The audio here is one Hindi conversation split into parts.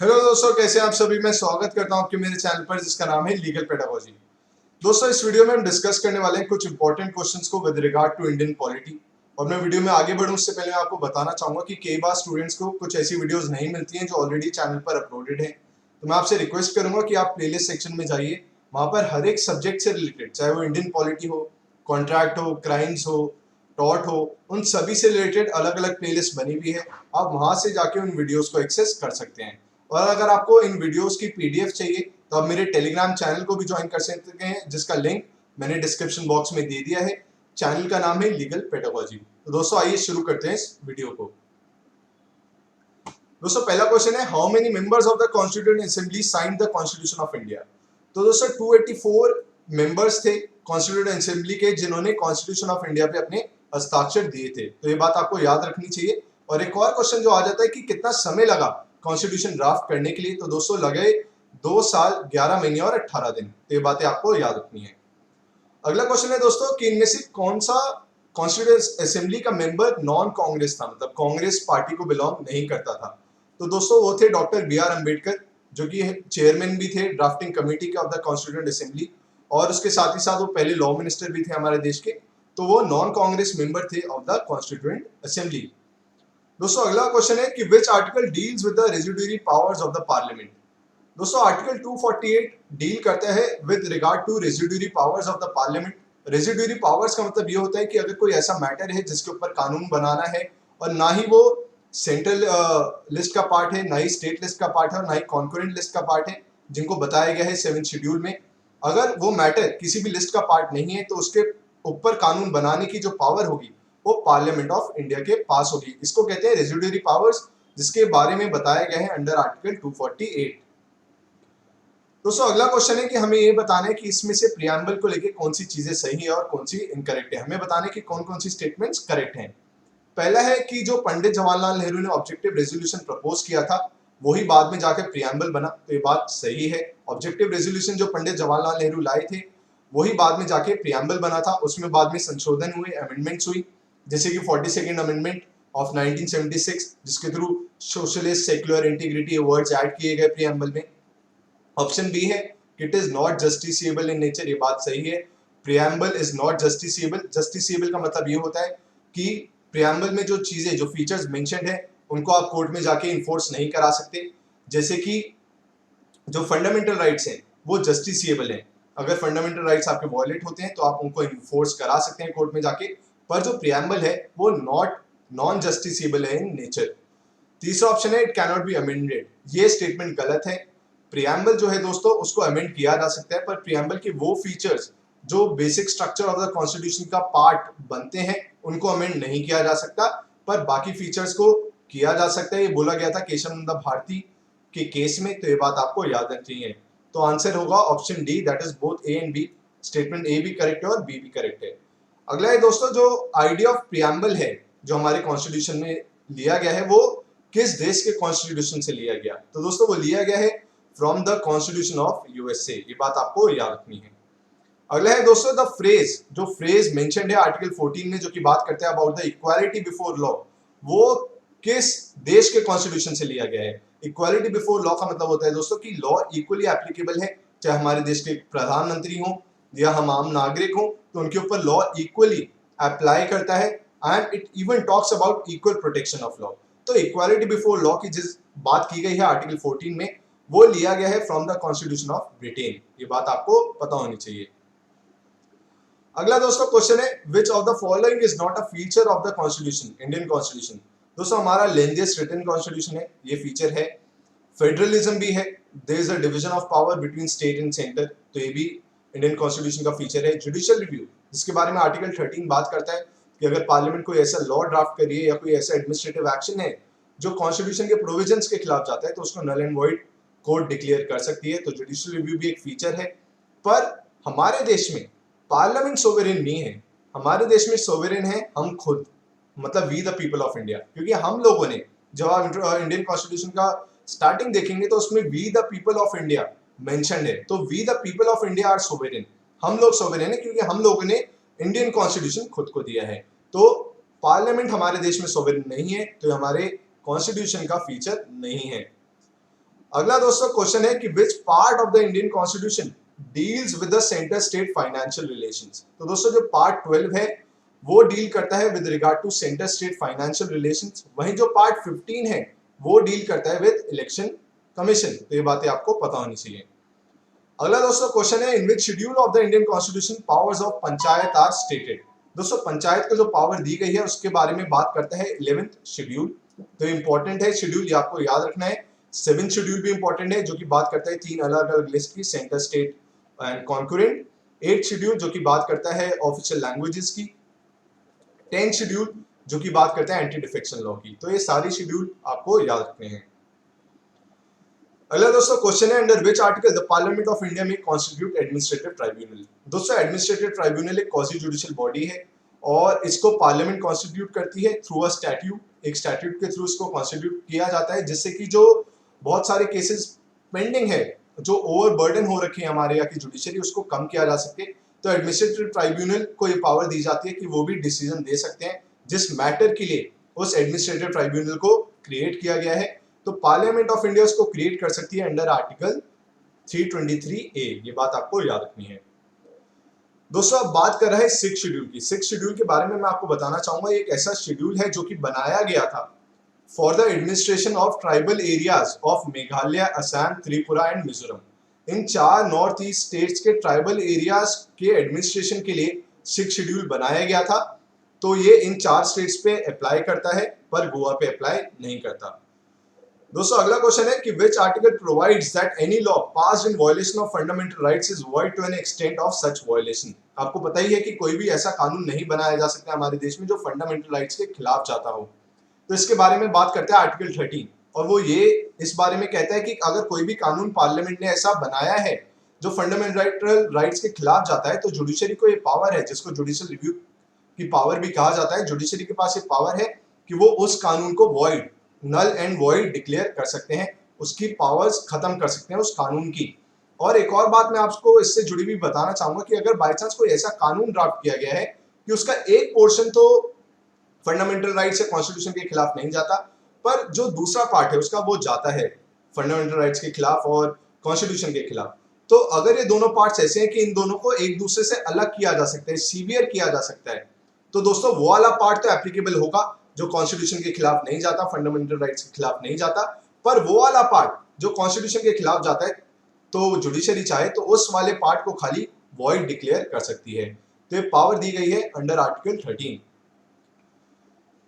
हेलो दोस्तों, कैसे हैं आप सभी। मैं स्वागत करता हूं आपके मेरे चैनल पर जिसका नाम है लीगल पेडागोजी। दोस्तों, इस वीडियो में हम डिस्कस करने वाले हैं कुछ इंपॉर्टेंट क्वेश्चंस को with regard to Indian polity. और मैं वीडियो में आगे बढ़ूं उससे पहले मैं आपको बताना चाहूंगा कि कई बार स्टूडेंट्स को कुछ ऐसी वीडियोस नहीं मिलती हैं जो ऑलरेडी चैनल पर अपलोडेड है। तो मैं आपसे रिक्वेस्ट करूंगा कि आप प्लेलिस्ट सेक्शन में जाइए, वहां पर हर एक सब्जेक्ट से रिलेटेड, चाहे वो इंडियन पॉलिटी हो, कॉन्ट्रैक्ट हो, क्राइम्स हो, टॉट हो, उन सभी से रिलेटेड अलग अलग प्लेलिस्ट बनी हुई है। आप वहां से जाके उन वीडियोस को एक्सेस कर सकते हैं। और अगर आपको इन वीडियोस की पीडीएफ चाहिए तो आप मेरे टेलीग्राम चैनल को भी ज्वाइन कर सकते हैं, जिसका लिंक मैंने डिस्क्रिप्शन बॉक्स में दे दिया है। चैनल का नाम है लीगल पेडागोजी। तो दोस्तों, आइए शुरू करते हैं इस वीडियो को। दोस्तों, पहला क्वेश्चन है, how many members of the constituent assembly signed the constitution of India. तो दोस्तों 284 मेंबर्स थे कॉन्स्टिट्यूएंट असेंबली के जिन्होंने कॉन्स्टिट्यूशन ऑफ इंडिया पे अपने हस्ताक्षर दिए थे। तो ये बात आपको याद रखनी चाहिए। और एक और क्वेश्चन जो आ जाता है कि कितना समय लगा कॉन्स्टिट्यूशन ड्राफ्ट करने के लिए, तो दोस्तों लगे 2 साल 11 महीने और 18 दिन। तो ये बातें आपको याद रखनी है। अगला क्वेश्चन है दोस्तों कि इनमें से कौन सा कॉन्स्टिट्यूएंट असेंबली का मेंबर नॉन कांग्रेस था, मतलब कांग्रेस पार्टी को बिलोंग नहीं करता था। तो दोस्तों वो थे डॉक्टर बी आर अम्बेडकर, जो कि चेयरमैन भी थे ड्राफ्टिंग कमेटी के ऑफ द कॉन्स्टिट्यूएंट असेंबली, और उसके साथ ही साथ वो पहले लॉ मिनिस्टर भी थे हमारे देश के। तो वो नॉन कांग्रेस मेंबर थे ऑफ द कॉन्स्टिट्यूएंट असेंबली। दोस्तों अगला क्वेश्चन है कि which article deals with the residuary powers of the parliament. दोस्तों आर्टिकल 248 डील करता है with regard to residuary powers of the parliament. Residuary powers का मतलब ये होता है कि अगर कोई ऐसा मैटर है जिसके ऊपर कानून बनाना है और ना ही वो सेंट्रल लिस्ट का पार्ट है, ना ही स्टेट लिस्ट का पार्ट है, और ना ही कॉन्करेंट लिस्ट का पार्ट है, जिनको बताया गया है 7th शेड्यूल में, अगर वो मैटर किसी भी लिस्ट का पार्ट नहीं है तो उसके ऊपर कानून बनाने की जो पावर होगी वो पार्लियामेंट ऑफ इंडिया के पास होगी। इसको कहते हैं रेजिडुअरी पावर्स, जिसके बारे में बताया गया है अंडर आर्टिकल 248। दोस्तों अगला क्वेश्चन है कि हमें ये बताना है कि इसमें से प्रियम्बल को लेके कौन सी चीजें सही है और कौन सी इनकरेक्ट है। हमें बताना है कि कौन कौन सी स्टेटमेंट्स करेक्ट हैं। पहला है कि जो पंडित जवाहरलाल नेहरू ने ऑब्जेक्टिव रेजोल्यूशन प्रपोज किया था वही बाद में जाकर प्रियम्बल बना, तो ये बात सही है। ऑब्जेक्टिव रेजोल्यूशन जो पंडित जवाहरलाल नेहरू लाए थे वही बाद में जाके प्रियम्बल बना था। उसमें बाद में संशोधन हुए, अमेंडमेंट्स हुई, जैसे कि 42nd अमेंडमेंट ऑफ 1976, जिसके through socialist, secular, integrity words add किए गए प्रियम्बल में। ऑप्शन बी है, it is not justiciable in nature, ये बात सही है। Preamble is not justiciable. Justiciable का मतलब ये होता है कि प्रियम्बल में जो चीजें, जो फीचर्स मेंशन्ड है उनको आप कोर्ट में जाके इन्फोर्स नहीं करा सकते। जैसे कि जो फंडामेंटल राइट्स हैं वो जस्टिसिएबल हैं। अगर फंडामेंटल राइट्स आपके वॉयलेट होते हैं तो आप उनको इन्फोर्स करा सकते हैं कोर्ट में जाके, पर जो प्रियम्बल है वो नॉन जस्टिसिएबल है इन नेचर। तीसरा ऑप्शन है, इट कैनॉट बी अमेंडेड। ये स्टेटमेंट गलत है। प्रियम्बल जो है दोस्तों उसको अमेंड किया जा सकता है, पर प्रियम्बल के वो फीचर्स जो basic structure of the constitution का पार्ट बनते हैं उनको अमेंड नहीं किया जा सकता, पर बाकी फीचर्स को किया जा सकता है। ये बोला गया था केशव नंदा भारती के केस में, तो ये बात आपको याद रखनी है। तो आंसर होगा option D, that is both A and B. Statement A भी करेक्ट है और बी भी करेक्ट है। अगला है दोस्तों, जो आइडिया ऑफ प्रियम्बल है जो हमारे कॉन्स्टिट्यूशन में लिया गया है वो किस देश के कॉन्स्टिट्यूशन से लिया गया। तो दोस्तों वो लिया गया है from the constitution of USA. ये बात आपको याद रखनी है। अगला है दोस्तों, द फ्रेज, जो फ्रेज मेंशन्ड है आर्टिकल 14 में जो कि बात करते हैं about the equality before law, वो किस देश के कॉन्स्टिट्यूशन से लिया गया है। इक्वालिटी बिफोर लॉ का मतलब होता है दोस्तों कि लॉ इक्वली एप्लीकेबल है, चाहे हमारे देश के प्रधानमंत्री हों या हम आम नागरिक हों, तो उनके ऊपर लॉ इक्वली अप्लाई करता है। And it even talks about equal protection of law. तो इक्वालिटी बिफोर लॉ की जिस बात की गई है आर्टिकल 14 में वो लिया गया है from the constitution of Britain. ये बात आपको पता होनी चाहिए। अगला दोस्तों क्वेश्चन है, which of the following is not a feature of the constitution, Indian constitution. दोस्तों हमारा लेंथीएस्ट रिटन कॉन्स्टिट्यूशन है, ये फीचर है। फेडरलिज्म भी है, there is a division of power between state and centre, तो ये भी इंडियन कॉन्स्टिट्यूशन का फीचर है। जुडिशियल रिव्यू, जिसके बारे में आर्टिकल 13 बात करता है कि अगर पार्लियामेंट कोई ऐसा लॉ ड्राफ्ट कर रही है या कोई ऐसा एडमिनिस्ट्रेटिव एक्शन है जो कॉन्स्टिट्यूशन के प्रोविजंस के खिलाफ जाता है तो उसको null and void court declare कर सकती है। तो जुडिशियल रिव्यू भी एक फीचर है। पर हमारे देश में पार्लियामेंट सोवरेन नहीं है, हमारे देश में सोवरेन है हम खुद, मतलब we the people of India. क्योंकि हम लोगों ने जब आप इंडियन कॉन्स्टिट्यूशन का स्टार्टिंग देखेंगे तो उसमें we the people of India mentioned है। तो we the people of India are sovereign, हम लोग सोवरेन है क्योंकि हम लोगों ने इंडियन कॉन्स्टिट्यूशन खुद को दिया है। तो पार्लियामेंट हमारे देश में सोवरेन नहीं है, तो हमारे कॉन्स्टिट्यूशन का फीचर नहीं है। अगला दोस्तों क्वेश्चन है कि which part of the Indian constitution deals with the centre state financial relations. तो दोस्तों जो पार्ट 12 है वो डील करता है with regard to centre state financial relations, वहीं जो पार्ट 15 है वो डील करता है विद इलेक्शन कमीशन। तो ये बातें आपको पता होनी चाहिए। अगला दोस्तों क्वेश्चन है in which schedule of the Indian constitution powers of panchayat are stated. दोस्तों पंचायत को जो पावर दी गई है उसके बारे में बात करता है 11th शेड्यूल। तो इंपॉर्टेंट है शेड्यूल, ये आपको याद रखना है। 7th शेड्यूल भी इंपॉर्टेंट है जो कि बात करता है 3 अलग अलग लिस्ट की, centre, state and concurrent. 8th schedule जो कि बात करता है ऑफिशियल लैंग्वेजेस की। 10th शेड्यूल जो कि बात करता है एंटी डिफेक्शन लॉ की। तो ये सारी शेड्यूल आपको याद रखने हैं। अगला दोस्तों क्वेश्चन है under which article the parliament of India में कॉन्स्टिट्यूट एडमिनिस्ट्रेटिव ट्राइब्यूनल। दोस्तों एडमिनिस्ट्रेटिव ट्राइब्यूनल एक क्वासी जुडिशियल बॉडी है और इसको पार्लियामेंट कॉन्स्टिट्यूट करती है थ्रू अ स्टैट्यूट। एक स्टैट्यूट के थ्रू इसको कॉन्स्टिट्यूट किया जाता है जिससे कि जो बहुत सारे केसेस पेंडिंग है, जो ओवरबर्डन हो रखे हैं हमारे यहाँ की जुडिशरी, उसको कम किया जा सके। तो एडमिनिस्ट्रेटिव ट्राइब्यूनल को ये पावर दी जाती है कि वो भी डिसीजन दे सकते हैं जिस मैटर के लिए उस एडमिनिस्ट्रेटिव ट्राइब्यूनल को क्रिएट किया गया है। तो पार्लियामेंट ऑफ इंडिया उसको क्रिएट कर सकती है अंडर आर्टिकल 323A। ये बात आपको याद रखनी है। दोस्तों अब बात कर रहे हैं 6th शेड्यूल की। 6th शेड्यूल के बारे में मैं आपको बताना चाहूंगा। एक ऐसा शेड्यूल है जो कि बनाया गया था for the administration of tribal areas of Meghalaya, Assam, Tripura and Mizoram. In 4 north east states के ट्राइबल एरियाज के एडमिनिस्ट्रेशन के लिए 6th शेड्यूल बनाया गया था। तो ये इन 4 स्टेट्स पे अप्लाई करता है पर गोवा पे अप्लाई नहीं करता। दोस्तों अगला क्वेश्चन है कि which article provides that any law passed in violation of fundamental rights is void to an extent of such violation। आपको पता ही है कि कोई भी ऐसा कानून नहीं बनाया जा सकता हमारे देश में जो फंडामेंटल राइट्स के खिलाफ जाता हो। तो इसके बारे में बात करते हैं आर्टिकल 13 और वो ये इस बारे में कहता है कि अगर कोई भी कानून पार्लियामेंट ने ऐसा बनाया है जो फंडामेंटल राइट्स के खिलाफ जाता है तो जुडिशरी को ये पावर है, जिसको जुडिशियल रिव्यू की पावर भी कहा जाता है। जुडिशरी के पास ये पावर है कि वो उस कानून को void, null and void declare कर सकते हैं, उसकी पावर्स खत्म कर सकते हैं उस कानून की। और एक और बात मैं आपको इससे जुड़ी हुई बताना चाहूंगा कि अगर बाय चांस कोई ऐसा कानून ड्राफ्ट किया गया है कि उसका एक पोर्शन तो फंडामेंटल राइट्स या कॉन्स्टिट्यूशन के खिलाफ नहीं जाता, पर जो दूसरा पार्ट है उसका वो जाता है फंडामेंटल राइट्स के खिलाफ और कॉन्स्टिट्यूशन के खिलाफ। तो अगर ये दोनों पार्ट्स ऐसे हैं कि इन दोनों को एक दूसरे से अलग किया जा सकता है, सीवियर किया जा सकता है, तो दोस्तों वो वाला पार्ट तो एप्लीकेबल होगा जो कॉन्स्टिट्यूशन के खिलाफ नहीं जाता, फंडामेंटल राइट्स के खिलाफ नहीं जाता। पर वो वाला पार्ट जो कॉन्स्टिट्यूशन के खिलाफ जाता है तो जुडिशरी चाहे तो उस वाले पार्ट को खाली वॉइड डिक्लेयर कर सकती है। तो ये पावर दी गई है अंडर आर्टिकल 13।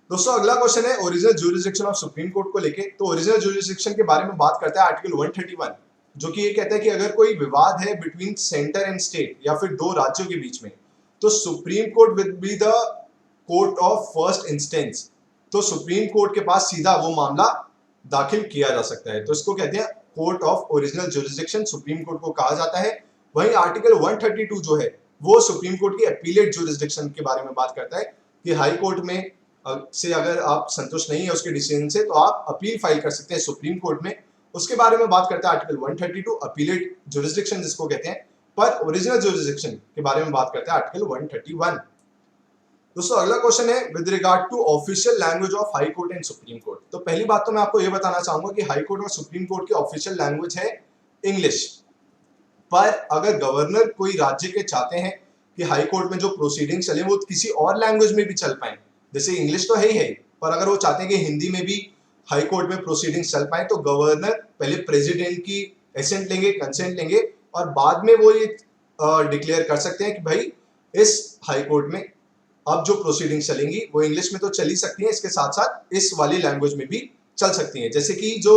दोस्तों अगला क्वेश्चन है original jurisdiction of supreme court को लेके। तो ओरिजिनल ज्यूरिसडिक्शन के बारे में बात करता है आर्टिकल 131, जो कि ये कहता है कि अगर कोई विवाद है बिटवीन सेंटर एंड स्टेट या फिर दो राज्यों के बीच में, तो supreme court will be the court of first instance. तो सुप्रीम कोर्ट के पास सीधा वो मामला दाखिल किया जा सकता है। तो इसको कहते हैं court of original jurisdiction, supreme court को कहा जाता है। वहीं आर्टिकल 132 जो है वो सुप्रीम कोर्ट की अपीलेट ज्यूरिसडिक्शन के बारे में बात करता है कि हाई कोर्ट में से अगर आप संतुष्ट नहीं है उसके डिसीजन से तो आप अपील फाइल कर सकते हैं सुप्रीम कोर्ट में। उसके बारे में बात करता है आर्टिकल 132 अपीलेट ज्यूरिसडिक्शन जिसको कहते हैं। पर ओरिजिनल ज्यूरिसडिक्शन के बारे में बात करते हैं आर्टिकल 131। दोस्तों अगला क्वेश्चन है with regard to official language of high court and supreme court. तो पहली बात तो मैं आपको ये बताना चाहूंगा कि हाई कोर्ट और सुप्रीम कोर्ट की ऑफिशियल लैंग्वेज है इंग्लिश। पर अगर गवर्नर कोई राज्य के चाहते हैं कि हाई कोर्ट में जो प्रोसीडिंग चले वो किसी और लैंग्वेज में भी चल पाए, जैसे इंग्लिश तो है ही है, पर अगर वो चाहते हैं कि हिंदी में भी हाई कोर्ट में प्रोसीडिंग्स चल पाए तो गवर्नर पहले प्रेसिडेंट की एसेंट लेंगे, कंसेंट लेंगे और बाद में वो ये डिक्लेयर कर सकते हैं कि भाई इस हाई कोर्ट में अब जो प्रोसीडिंग्स चलेंगी वो इंग्लिश में तो चल ही सकती हैं, इसके साथ साथ इस वाली लैंग्वेज में भी चल सकती हैं। जैसे कि जो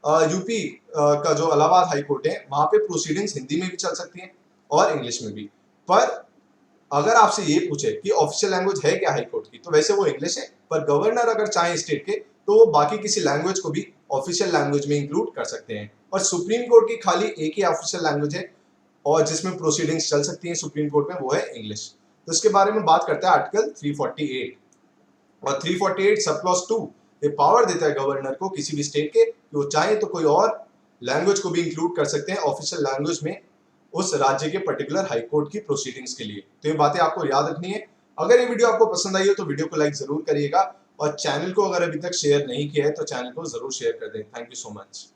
यूपी का जो इलाहाबाद हाई कोर्ट है वहां पे प्रोसीडिंग्स हिंदी में भी चल सकती हैं और इंग्लिश में भी। पर अगर आपसे ये पूछे कि ऑफिशियल लैंग्वेज है क्या हाई कोर्ट की, तो वैसे वो इंग्लिश है, पर गवर्नर अगर चाहे स्टेट के तो वो बाकी किसी लैंग्वेज को भी ऑफिशियल लैंग्वेज में इंक्लूड कर सकते हैं। और सुप्रीम कोर्ट की खाली एक ही ऑफिशियल लैंग्वेज है और जिसमें प्रोसीडिंग्स चल सकती हैं सुप्रीम कोर्ट में, वो है इंग्लिश। तो इसके बारे में बात करता है आर्टिकल 348 और 348 सब क्लॉज 2 ये पावर देता है गवर्नर को किसी भी स्टेट के कि वो चाहे तो कोई और लैंग्वेज को भी इंक्लूड कर सकते हैं ऑफिशियल लैंग्वेज में उस राज्य के पर्टिकुलर हाई कोर्ट की प्रोसीडिंग्स के लिए। तो ये बातें आपको याद रखनी है। अगर ये वीडियो आपको पसंद आई हो तो वीडियो को लाइक जरूर करिएगा और चैनल को अगर अभी तक शेयर नहीं किया है तो चैनल को जरूर शेयर कर दें। Thank you so much.